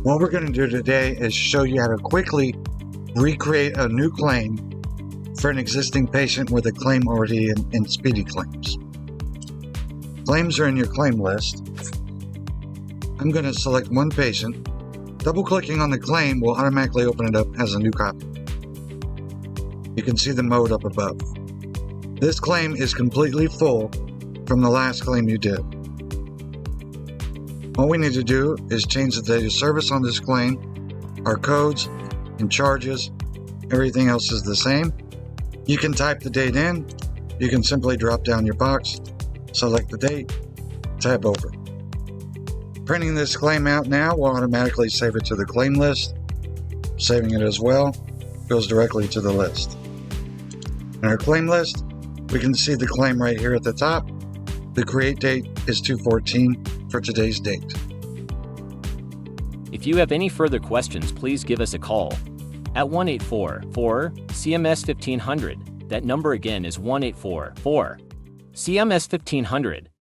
What we're going to do today is show you how to quickly recreate a new claim for an existing patient with a claim already in Speedy Claims. Claims are in your claim list. I'm going to select one patient. Double-clicking on the claim will automatically open it up as a new copy. You can see the mode up above. This claim is completely full from the last claim you did. All we need to do is change the date of service on this claim. Our codes and charges, everything else is the same. You can type the date in. You can simply drop down your box, select the date, tab over. Printing this claim out now will automatically save it to the claim list. Saving it as well goes directly to the list. In our claim list, we can see the claim right here at the top. The create date is 2/14 for today's date. If you have any further questions, please give us a call at 1-844-CMS-1500. That number again is 1-844-CMS-1500.